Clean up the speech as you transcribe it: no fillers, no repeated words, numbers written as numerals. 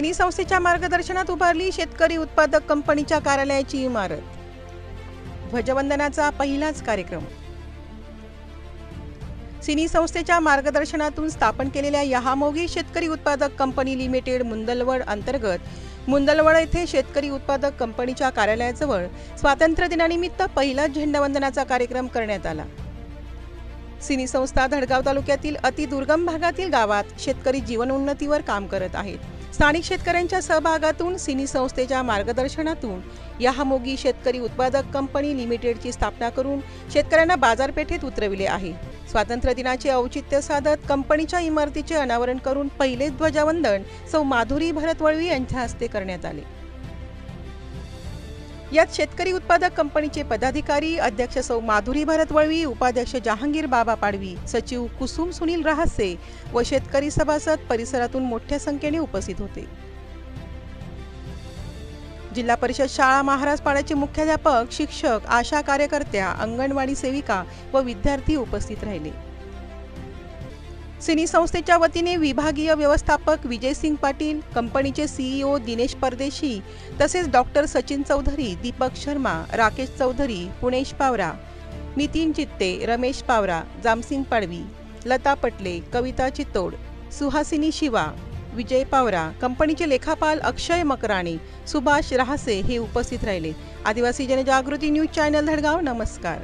सिनी संस्थेच्या मार्गदर्शनात उभारली शेतकरी उत्पादक कंपनीच्या कार्यालयाची इमारत। ध्वजवंदनाचा पहिलाच कार्यक्रम। सिनी संस्थेच्या मार्गदर्शनातून स्थापन केलेल्या यहामोगी शेतकरी उत्पादक कंपनी लिमिटेड मुंदलवड अंतर्गत मुंदलवड येथे शेतकरी उत्पादक कंपनीच्या कार्यालयाजवळ स्वातंत्र्य दिनानिमित्त पहिला झेंडावंदनाचा कार्यक्रम करण्यात आला। सिनी संस्था धडगाव तालुक्यातील अतिदुर्गम भागातील गावात शेतकरी जीवनोन्नतीवर काम करत आहेत। स्थानिक शेतकऱ्यांच्या सहभागातून सिनी संस्थेच्या मार्गदर्शनातून यहामोगी शेतकरी उत्पादक कंपनी लिमिटेडची स्थापना करून शेतकऱ्यांना बाजारपेठेत उतरविले आहे। स्वातंत्र्य दिनाचे औचित्य साधत कंपनीच्या इमारतीचे अनावरण करून पहिले ध्वजवंदन सौ माधुरी भरत वळवी यांच्या हस्ते करण्यात आले। यात शेतकरी उत्पादक कंपनीचे पदाधिकारी अध्यक्ष सौ माधुरी भरत वळवी, उपाध्यक्ष जहांगीर बाबा पाडवी, सचिव कुसुम सुनील रहसे व शेतकरी सभासद परिसरातून मोठ्या संख्येने उपस्थित होते। जिल्हा परिषद शाळा महाराजपाड्याचे मुख्याध्यापक, शिक्षक, आशा कार्यकर्त्या, अंगणवाडी सेविका व विद्यार्थी उपस्थित राहिले। सिनी संस्थेच्या वतीने विभागीय व्यवस्थापक विजयसिंग पाटील, कंपनीचे सीईओ दिनेश परदेशी तसेच डॉक्टर सचिन चौधरी, दीपक शर्मा, राकेश चौधरी, पुणेश पावरा, नितीन चित्ते, रमेश पावरा, जामसिंग पाडवी, लता पटले, कविता चित्तोड, सुहासिनी शिवा, विजय पावरा, कंपनीचे लेखापाल अक्षय मकराणे, सुभाष रहसे हे उपस्थित राहिले। आदिवासी जनजागृती न्यूज चॅनल धडगाव, नमस्कार।